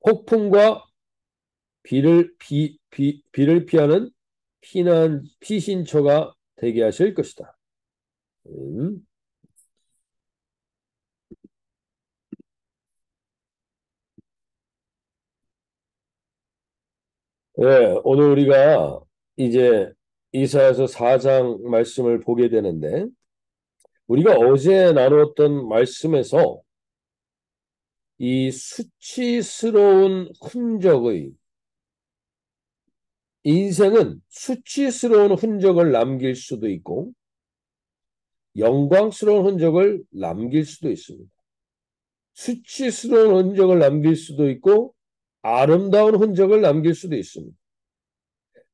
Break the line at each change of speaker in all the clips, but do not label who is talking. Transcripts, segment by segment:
폭풍과 비를 피하는 피신처가 되게 하실 것이다. 음. 네, 오늘 우리가 이제 이사야서 4장 말씀을 보게 되는데, 우리가 어제 나누었던 말씀에서 이 수치스러운 흔적의, 인생은 수치스러운 흔적을 남길 수도 있고 영광스러운 흔적을 남길 수도 있습니다. 수치스러운 흔적을 남길 수도 있고 아름다운 흔적을 남길 수도 있습니다.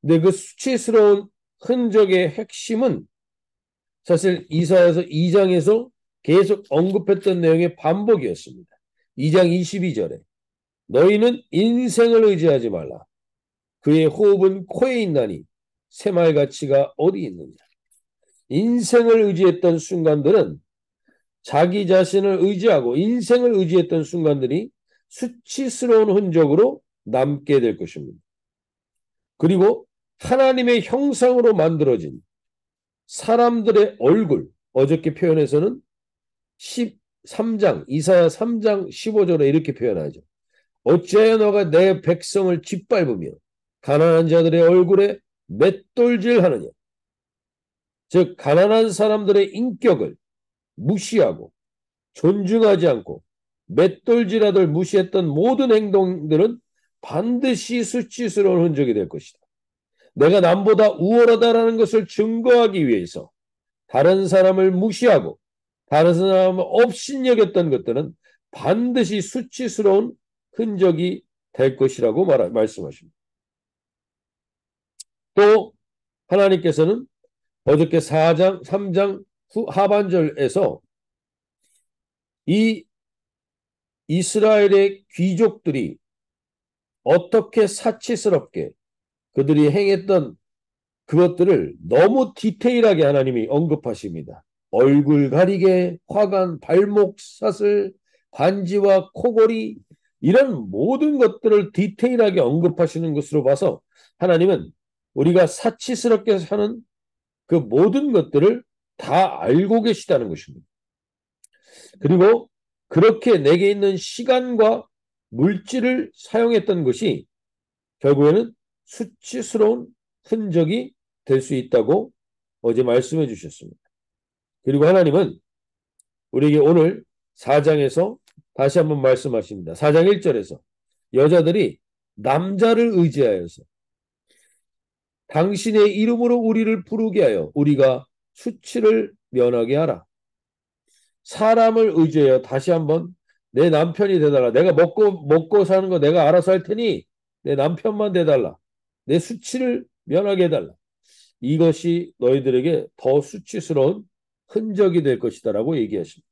근데 그 수치스러운 흔적의 핵심은 사실 이사야서 2장에서 계속 언급했던 내용의 반복이었습니다. 2장 22절에 너희는 인생을 의지하지 말라. 그의 호흡은 코에 있나니 새말가치가 어디 있느냐. 인생을 의지했던 순간들은, 자기 자신을 의지하고 인생을 의지했던 순간들이 수치스러운 흔적으로 남게 될 것입니다. 그리고 하나님의 형상으로 만들어진 사람들의 얼굴, 어저께 표현에서는 13장, 이사야 3장 15절에 이렇게 표현하죠. 어찌하여 너가 내 백성을 짓밟으며 가난한 자들의 얼굴에 맷돌질하느냐. 즉 가난한 사람들의 인격을 무시하고 존중하지 않고 맷돌질하들 무시했던 모든 행동들은 반드시 수치스러운 흔적이 될 것이다. 내가 남보다 우월하다라는 것을 증거하기 위해서 다른 사람을 무시하고 다른 사람을 업신여겼던 것들은 반드시 수치스러운 흔적이 될 것이라고 말씀하십니다. 또 하나님께서는 어저께 4장, 3장 하반절에서 이 이스라엘의 귀족들이 어떻게 사치스럽게 그들이 행했던 그것들을 너무 디테일하게 하나님이 언급하십니다. 얼굴 가리개, 화관, 발목 사슬, 반지와 코골이, 이런 모든 것들을 디테일하게 언급하시는 것으로 봐서 하나님은 우리가 사치스럽게 사는 그 모든 것들을 다 알고 계시다는 것입니다. 그리고 그렇게 내게 있는 시간과 물질을 사용했던 것이 결국에는 수치스러운 흔적이 될 수 있다고 어제 말씀해 주셨습니다. 그리고 하나님은 우리에게 오늘 4장에서 다시 한번 말씀하십니다. 4장 1절에서 여자들이 남자를 의지하여서 당신의 이름으로 우리를 부르게 하여 우리가 수치를 면하게 하라. 사람을 의지하여 다시 한번 내 남편이 되달라. 내가 먹고 사는 거 내가 알아서 할 테니 내 남편만 되달라. 내 수치를 면하게 해달라. 이것이 너희들에게 더 수치스러운 흔적이 될 것이다라고 얘기하십니다.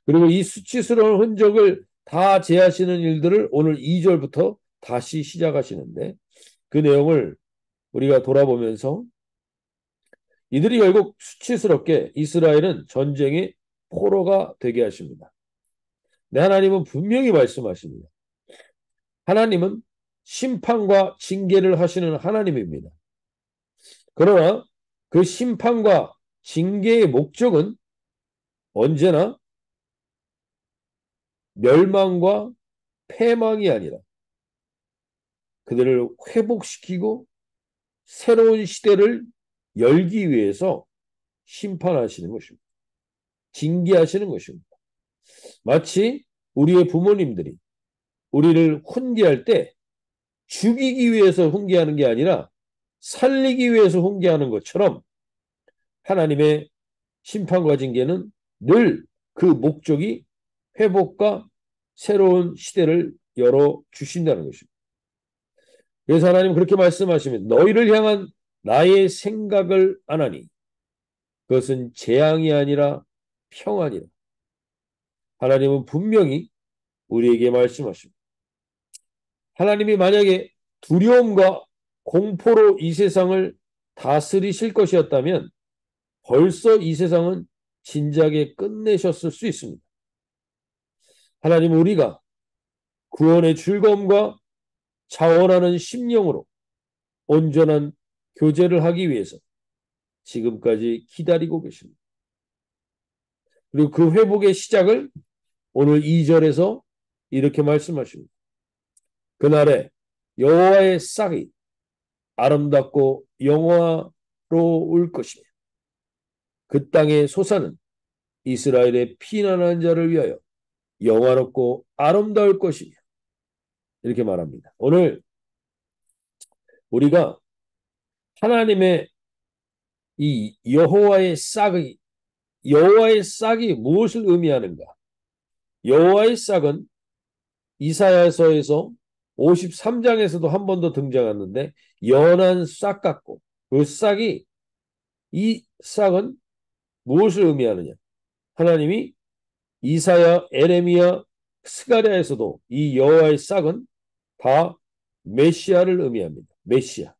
그리고 이 수치스러운 흔적을 다 제하시는 일들을 오늘 2절부터 다시 시작하시는데, 그 내용을 우리가 돌아보면서 이들이 결국 수치스럽게 이스라엘은 전쟁의 포로가 되게 하십니다. 네, 하나님은 분명히 말씀하십니다. 하나님은 심판과 징계를 하시는 하나님입니다. 그러나 그 심판과 징계의 목적은 언제나 멸망과 패망이 아니라 그들을 회복시키고 새로운 시대를 열기 위해서 심판하시는 것입니다. 징계하시는 것입니다. 마치 우리의 부모님들이 우리를 훈계할 때 죽이기 위해서 훈계하는 게 아니라 살리기 위해서 훈계하는 것처럼 하나님의 심판과 징계는 늘 그 목적이 회복과 새로운 시대를 열어 주신다는 것입니다. 그래서 하나님 그렇게 말씀하시면 너희를 향한 나의 생각을 안 하니 그것은 재앙이 아니라 평안이라. 하나님은 분명히 우리에게 말씀하십니다. 하나님이 만약에 두려움과 공포로 이 세상을 다스리실 것이었다면 벌써 이 세상은 진작에 끝내셨을 수 있습니다. 하나님은 우리가 구원의 즐거움과 자원하는 심령으로 온전한 교제를 하기 위해서 지금까지 기다리고 계십니다. 그리고 그 회복의 시작을 오늘 2절에서 이렇게 말씀하십니다. 그날에 여호와의 싹이 아름답고 영화로울 것이며 그 땅의 소사는 이스라엘의 피난한 자를 위하여 영화롭고 아름다울 것이며 이렇게 말합니다. 오늘 우리가 하나님의 이 여호와의 싹이 무엇을 의미하는가? 여호와의 싹은 이사야서에서 53장에서도 한 번 더 등장하는데 연한 싹 같고 그 싹이 이 싹은 무엇을 의미하느냐? 하나님이 이사야, 에레미야, 스가랴에서도 이 여호와의 싹은 다 메시아를 의미합니다. 메시아.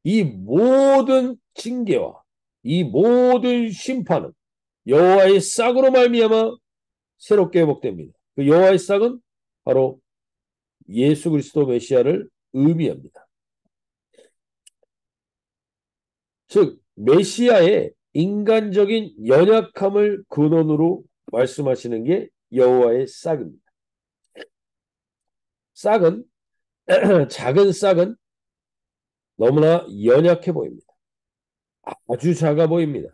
이 모든 징계와 이 모든 심판은 여호와의 싹으로 말미암아 새롭게 회복됩니다. 그 여호와의 싹은 바로 예수 그리스도 메시아를 의미합니다. 즉 메시아의 인간적인 연약함을 근원으로 말씀하시는 게 여호와의 싹입니다. 싹은 작은 싹은 너무나 연약해 보입니다. 아주 작아 보입니다.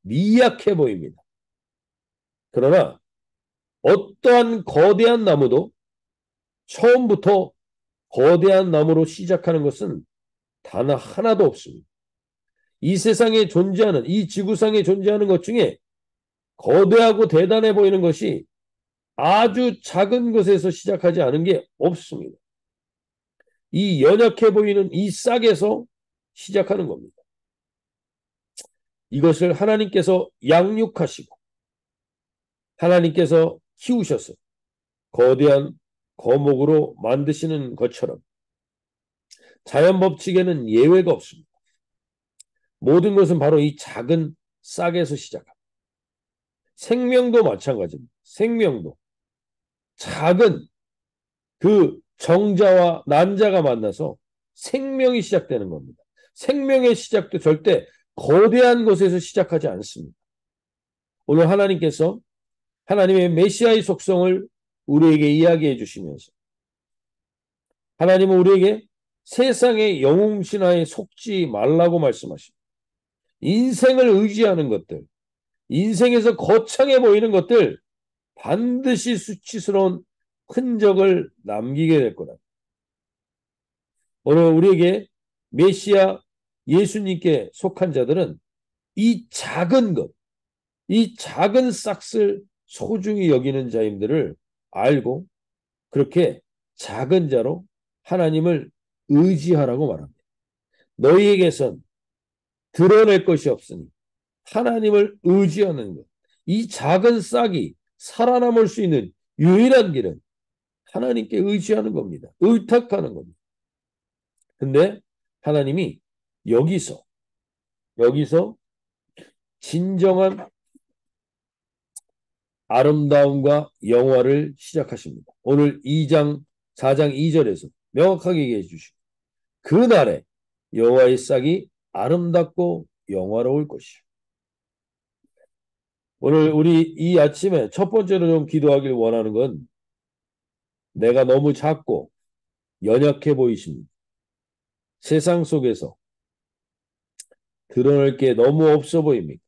미약해 보입니다. 그러나 어떠한 거대한 나무도 처음부터 거대한 나무로 시작하는 것은 단 하나도 없습니다. 이 세상에 존재하는, 이 지구상에 존재하는 것 중에 거대하고 대단해 보이는 것이 아주 작은 것에서 시작하지 않은 게 없습니다. 이 연약해 보이는 이 싹에서 시작하는 겁니다. 이것을 하나님께서 양육하시고 하나님께서 키우셔서 거대한 거목으로 만드시는 것처럼 자연 법칙에는 예외가 없습니다. 모든 것은 바로 이 작은 싹에서 시작합니다. 생명도 마찬가지입니다. 생명도 작은 그 정자와 난자가 만나서 생명이 시작되는 겁니다. 생명의 시작도 절대 거대한 것에서 시작하지 않습니다. 오늘 하나님께서 하나님의 메시아의 속성을 우리에게 이야기해 주시면서 하나님은 우리에게 세상의 영웅신화에 속지 말라고 말씀하십니다. 인생을 의지하는 것들, 인생에서 거창해 보이는 것들 반드시 수치스러운 흔적을 남기게 될 거다. 오늘 우리에게 메시아 예수님께 속한 자들은 이 작은 것, 이 작은 싹을 소중히 여기는 자임들을 알고 그렇게 작은 자로 하나님을 의지하라고 말합니다. 너희에게선 드러낼 것이 없으니 하나님을 의지하는 것. 이 작은 싹이 살아남을 수 있는 유일한 길은 하나님께 의지하는 겁니다. 의탁하는 겁니다. 근데 하나님이 여기서 진정한 아름다움과 영화를 시작하십니다. 오늘 4장 2절에서 명확하게 얘기해 주시고 그날에 여호와의 싹이 아름답고 영화로울 것이요. 오늘 우리 이 아침에 첫 번째로 좀 기도하길 원하는 건 내가 너무 작고 연약해 보이십니다. 세상 속에서 드러낼 게 너무 없어 보입니까?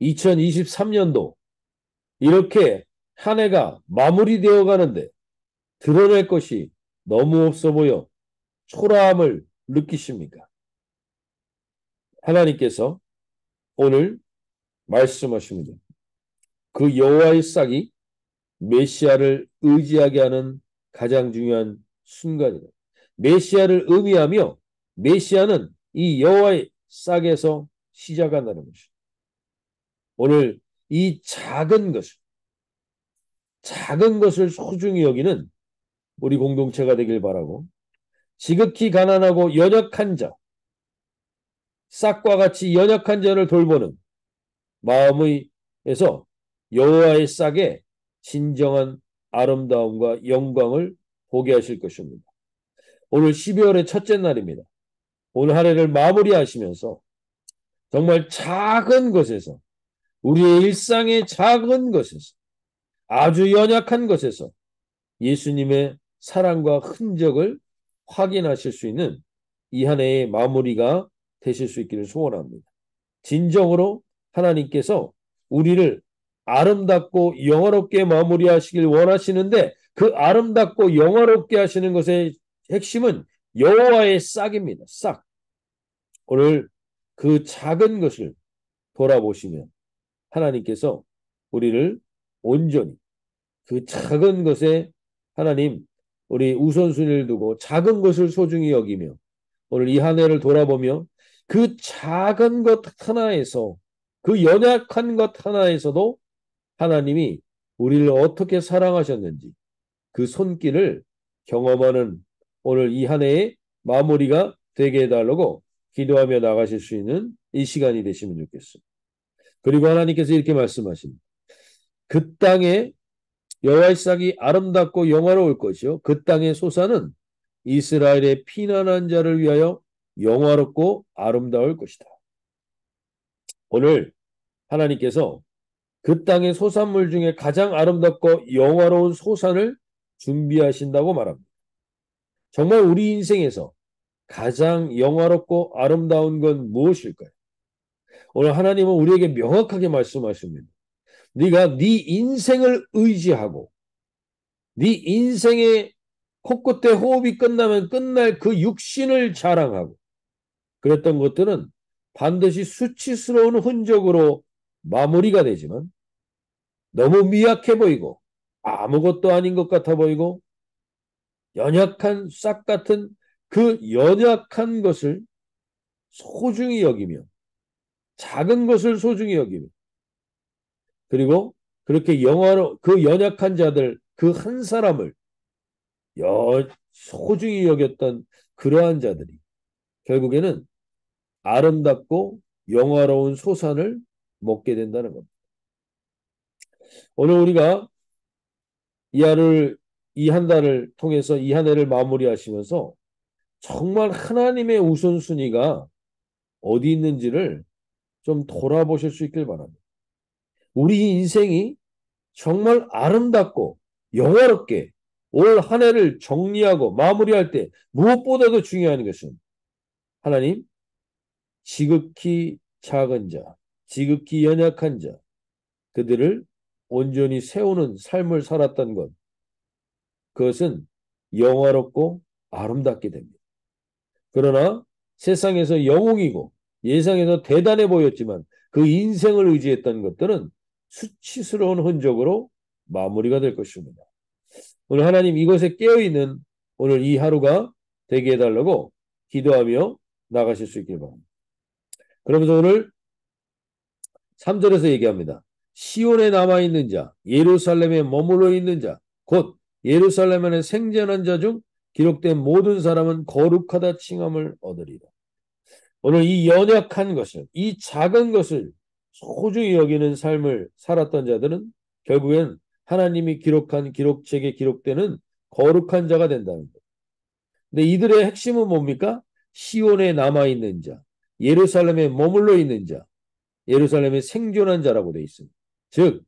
2023년도 이렇게 한 해가 마무리되어 가는데 드러낼 것이 너무 없어 보여 초라함을 느끼십니까? 하나님께서 오늘 말씀하십니다. 그 여호와의 싹이 메시아를 의지하게 하는 가장 중요한 순간이다. 메시아를 의미하며 메시아는 이 여호와의 싹에서 시작한다는 것이다. 오늘 이 작은 것을 소중히 여기는 우리 공동체가 되길 바라고 지극히 가난하고 연약한 자, 싹과 같이 연약한 자를 돌보는 마음에서 여호와의 싹에 진정한 아름다움과 영광을 보게 하실 것입니다. 오늘 12월의 첫째 날입니다. 오늘 한 해를 마무리하시면서 정말 작은 것에서, 우리의 일상의 작은 것에서, 아주 연약한 것에서 예수님의 사랑과 흔적을 확인하실 수 있는 이 한 해의 마무리가 되실 수 있기를 소원합니다. 진정으로 하나님께서 우리를 아름답고 영화롭게 마무리하시길 원하시는데, 그 아름답고 영화롭게 하시는 것의 핵심은 여호와의 싹입니다. 싹. 오늘 그 작은 것을 돌아보시면 하나님께서 우리를 온전히 그 작은 것에, 하나님 우리 우선순위를 두고 작은 것을 소중히 여기며 오늘 이 한 해를 돌아보며 그 작은 것 하나에서, 그 연약한 것 하나에서도 하나님이 우리를 어떻게 사랑하셨는지 그 손길을 경험하는 오늘 이 한 해의 마무리가 되게 해달라고 기도하며 나가실 수 있는 이 시간이 되시면 좋겠습니다. 그리고 하나님께서 이렇게 말씀하십니다. 그 땅에 여호와의 싹이 아름답고 영화로울 것이요 그 땅의 소사는 이스라엘의 피난한 자를 위하여 영화롭고 아름다울 것이다. 오늘 하나님께서 그 땅의 소산물 중에 가장 아름답고 영화로운 소산을 준비하신다고 말합니다. 정말 우리 인생에서 가장 영화롭고 아름다운 건 무엇일까요? 오늘 하나님은 우리에게 명확하게 말씀하십니다. 네가 네 인생을 의지하고 네 인생의 코끝에 호흡이 끝나면 끝날 그 육신을 자랑하고 그랬던 것들은 반드시 수치스러운 흔적으로 마무리가 되지만, 너무 미약해 보이고 아무것도 아닌 것 같아 보이고 연약한 싹 같은 그 연약한 것을 소중히 여기며, 작은 것을 소중히 여기며, 그리고 그렇게 영화로 그 연약한 자들 그 한 사람을 소중히 여겼던 그러한 자들이 결국에는 아름답고 영화로운 소산을 먹게 된다는 겁니다. 오늘 우리가 이 한 달을 통해서 이 한 해를 마무리하시면서 정말 하나님의 우선순위가 어디 있는지를 좀 돌아보실 수 있길 바랍니다. 우리 인생이 정말 아름답고 영화롭게 올 한 해를 정리하고 마무리할 때 무엇보다도 중요한 것은 하나님, 지극히 작은 자, 지극히 연약한 자, 그들을 온전히 세우는 삶을 살았던 것, 그것은 영화롭고 아름답게 됩니다. 그러나 세상에서 영웅이고 예상에서 대단해 보였지만 그 인생을 의지했던 것들은 수치스러운 흔적으로 마무리가 될 것입니다. 오늘 하나님 이것에 깨어있는 오늘 이 하루가 되게 해달라고 기도하며 나가실 수 있길 바랍니다. 그러면서 오늘 3절에서 얘기합니다. 시온에 남아있는 자, 예루살렘에 머물러 있는 자, 곧 예루살렘 안에 생존한 자 중 기록된 모든 사람은 거룩하다 칭함을 얻으리라. 오늘 이 연약한 것을, 이 작은 것을 소중히 여기는 삶을 살았던 자들은 결국엔 하나님이 기록한 기록책에 기록되는 거룩한 자가 된다는 것. 근데 이들의 핵심은 뭡니까? 시온에 남아있는 자, 예루살렘에 머물러 있는 자, 예루살렘에 생존한 자라고 되어 있습니다. 즉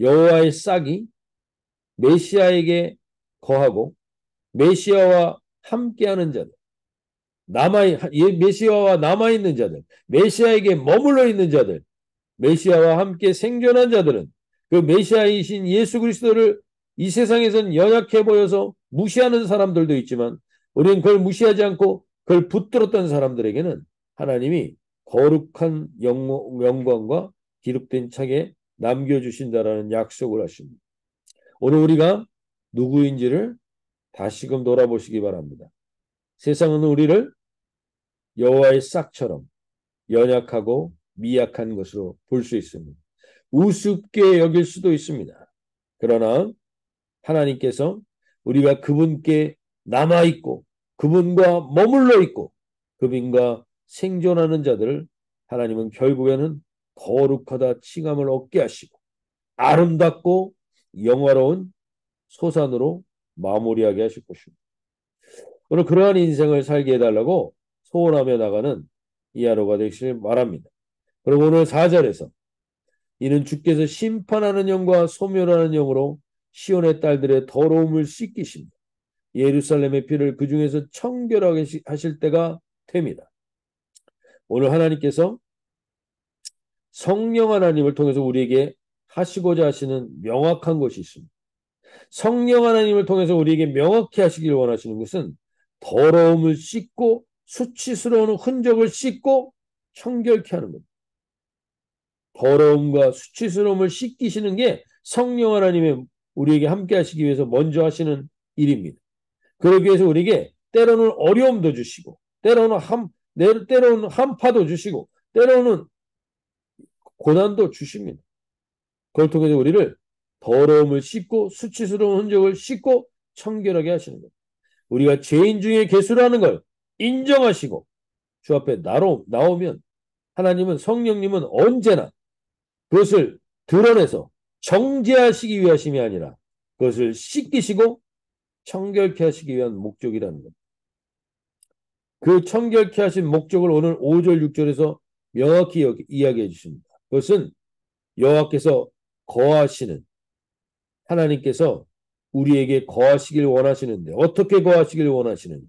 여호와의 싹이 메시아에게 거하고 메시아와 함께하는 자들, 메시아와 남아있는 자들, 메시아에게 머물러 있는 자들, 메시아와 함께 생존한 자들은 그 메시아이신 예수 그리스도를 이 세상에선 연약해 보여서 무시하는 사람들도 있지만, 우리는 그걸 무시하지 않고 그걸 붙들었던 사람들에게는 하나님이 거룩한 영광과 기록된 책에 남겨주신다라는 약속을 하십니다. 오늘 우리가 누구인지를 다시금 돌아보시기 바랍니다. 세상은 우리를 여호와의 싹처럼 연약하고 미약한 것으로 볼 수 있습니다. 우습게 여길 수도 있습니다. 그러나 하나님께서 우리가 그분께 남아있고 그분과 머물러 있고 그분과 생존하는 자들을 하나님은 결국에는 거룩하다 칭함을 얻게 하시고 아름답고 영화로운 소산으로 마무리하게 하실 것입니다. 오늘 그러한 인생을 살게 해달라고 소원하며 나가는 이 하루가 되시길 바랍니다. 그리고 오늘 4절에서 이는 주께서 심판하는 영과 소멸하는 영으로 시온의 딸들의 더러움을 씻기십니다. 예루살렘의 피를 그 중에서 청결하게 하실 때가 됩니다. 오늘 하나님께서 성령 하나님을 통해서 우리에게 하시고자 하시는 명확한 것이 있습니다. 성령 하나님을 통해서 우리에게 명확히 하시길 원하시는 것은 더러움을 씻고 수치스러운 흔적을 씻고 청결케 하는 겁니다. 더러움과 수치스러움을 씻기시는 게 성령 하나님의 우리에게 함께 하시기 위해서 먼저 하시는 일입니다. 그러기 위해서 우리에게 때로는 어려움도 주시고 때로는 한파도 주시고 때로는 고난도 주십니다. 그걸 통해서 우리를 더러움을 씻고 수치스러운 흔적을 씻고 청결하게 하시는 것. 우리가 죄인 중에 괴수라는 걸 인정하시고 주 앞에 나오면 하나님은 성령님은 언제나 그것을 드러내서 정죄하시기 위하심이 아니라 그것을 씻기시고 청결케 하시기 위한 목적이라는 것. 그 청결케 하신 목적을 오늘 5절 6절에서 명확히 이야기해 주십니다. 그것은 여호와께서 거하시는 하나님께서 우리에게 거하시길 원하시는데 어떻게 거하시길 원하시는지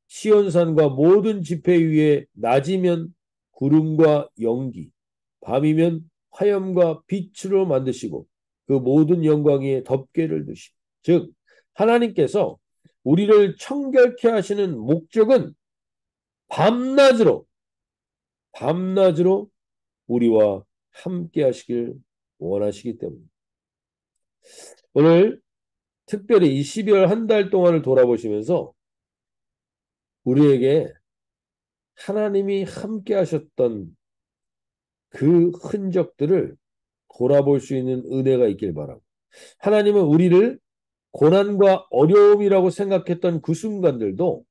시온산과 모든 지폐 위에 낮이면 구름과 연기 밤이면 화염과 빛으로 만드시고 그 모든 영광 위에 덮개를 두시고 즉 하나님께서 우리를 청결케 하시는 목적은 밤낮으로 우리와 함께 하시길 원하시기 때문입니다. 오늘 특별히 이 12월 한 달 동안을 돌아보시면서 우리에게 하나님이 함께 하셨던 그 흔적들을 돌아볼 수 있는 은혜가 있길 바라고 하나님은 우리를 고난과 어려움이라고 생각했던 그 순간들도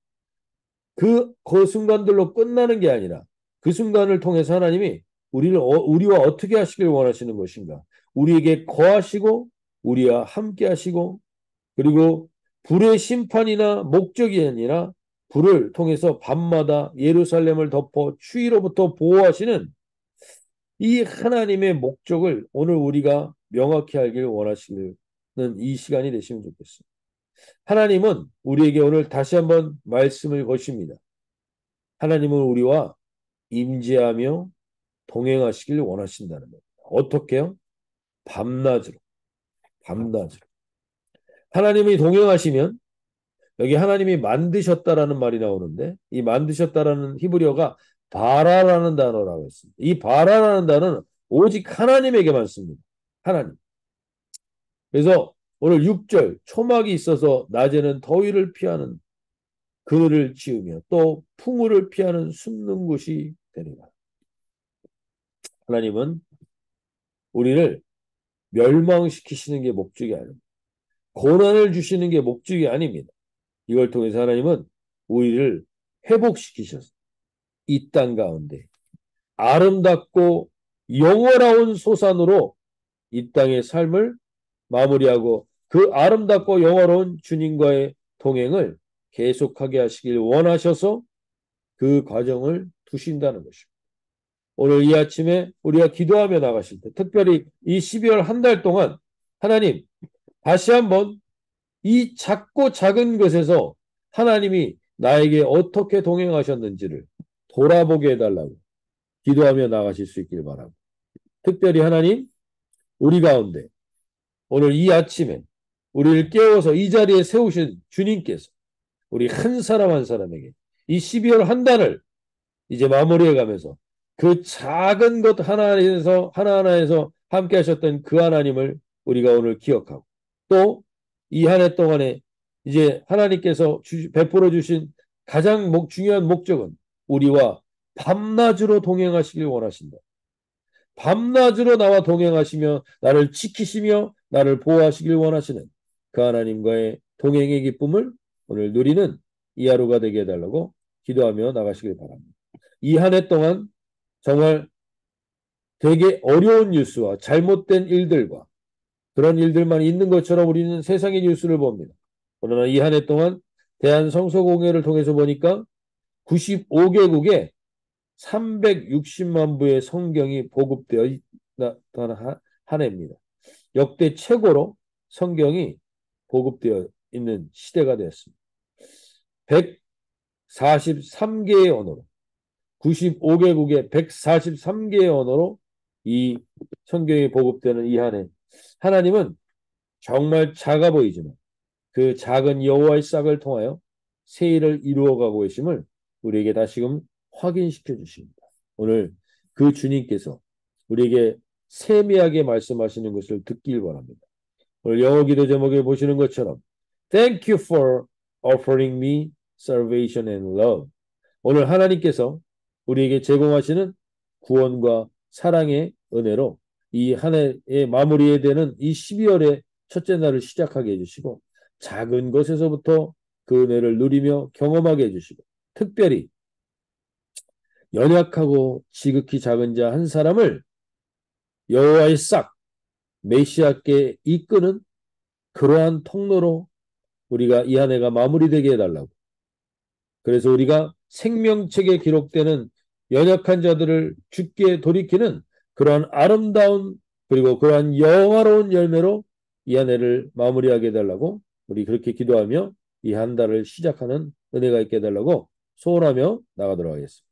그 순간들로 끝나는 게 아니라 그 순간을 통해서 하나님이 우리와 어떻게 하시길 원하시는 것인가 우리에게 거하시고 우리와 함께 하시고 그리고 불의 심판이나 목적이 아니라 불을 통해서 밤마다 예루살렘을 덮어 추위로부터 보호하시는 이 하나님의 목적을 오늘 우리가 명확히 알길 원하시는 이 시간이 되시면 좋겠습니다. 하나님은 우리에게 오늘 다시 한번 말씀을 거십니다. 하나님은 우리와 임재하며 동행하시길 원하신다는 겁니다. 어떻게요? 밤낮으로. 하나님이 동행하시면 여기 하나님이 만드셨다라는 말이 나오는데 이 만드셨다라는 히브리어가 바라라는 단어라고 했습니다. 이 바라라는 단어는 오직 하나님에게만 씁니다. 하나님. 그래서 오늘 6절 초막이 있어서 낮에는 더위를 피하는 그늘을 지으며 또 풍우를 피하는 숨는 곳이 되리라. 하나님은 우리를 멸망시키시는 게 목적이 아닙니다. 고난을 주시는 게 목적이 아닙니다. 이걸 통해서 하나님은 우리를 회복시키셔서 이 땅 가운데 아름답고 영원한 소산으로 이 땅의 삶을 마무리하고 그 아름답고 영원한 주님과의 동행을 계속하게 하시길 원하셔서 그 과정을 두신다는 것입니다. 오늘 이 아침에 우리가 기도하며 나가실 때 특별히 이 12월 한 달 동안 하나님 다시 한번 이 작고 작은 것에서 하나님이 나에게 어떻게 동행하셨는지를 돌아보게 해달라고 기도하며 나가실 수 있길 바랍니다. 특별히 하나님 우리 가운데 오늘 이 아침에 우리를 깨워서 이 자리에 세우신 주님께서 우리 한 사람 한 사람에게 이 12월 한 달을 이제 마무리해 가면서 그 작은 것 하나하나에서 함께 하셨던 그 하나님을 우리가 오늘 기억하고 또 이 한 해 동안에 이제 하나님께서 베풀어 주신 가장 중요한 목적은 우리와 밤낮으로 동행하시길 원하신다. 밤낮으로 나와 동행하시며 나를 지키시며 나를 보호하시길 원하시는 그 하나님과의 동행의 기쁨을 오늘 누리는 이 하루가 되게 해달라고 기도하며 나가시길 바랍니다. 이 한 해 동안 정말 되게 어려운 뉴스와 잘못된 일들과 그런 일들만 있는 것처럼 우리는 세상의 뉴스를 봅니다. 그러나 이 한 해 동안 대한성서공회를 통해서 보니까 95개국에 360만 부의 성경이 보급되어 있던 한 해입니다. 역대 최고로 성경이 보급되어 있는 시대가 되었습니다. 143개의 언어로 95개국의 143개의 언어로 이 성경이 보급되는 이 한 해 하나님은 정말 작아 보이지만 그 작은 여호와의 싹을 통하여 새 일을 이루어가고 계심을 우리에게 다시금 확인시켜 주십니다. 오늘 그 주님께서 우리에게 세미하게 말씀하시는 것을 듣길 바랍니다. 오늘 영어 기도 제목에 보시는 것처럼 Thank you for offering me salvation and love. 오늘 하나님께서 우리에게 제공하시는 구원과 사랑의 은혜로 이 한 해의 마무리에 되는 이 12월의 첫째 날을 시작하게 해주시고 작은 것에서부터 그 은혜를 누리며 경험하게 해주시고 특별히 연약하고 지극히 작은 자 한 사람을 여호와의 싹 메시아께 이끄는 그러한 통로로 우리가 이 한 해가 마무리되게 해달라고. 그래서 우리가 생명책에 기록되는 연약한 자들을 주께 돌이키는 그러한 아름다운 그리고 그러한 영화로운 열매로 이 한 해를 마무리하게 해달라고 우리 그렇게 기도하며 이 한 달을 시작하는 은혜가 있게 해달라고 소원하며 나가도록 하겠습니다.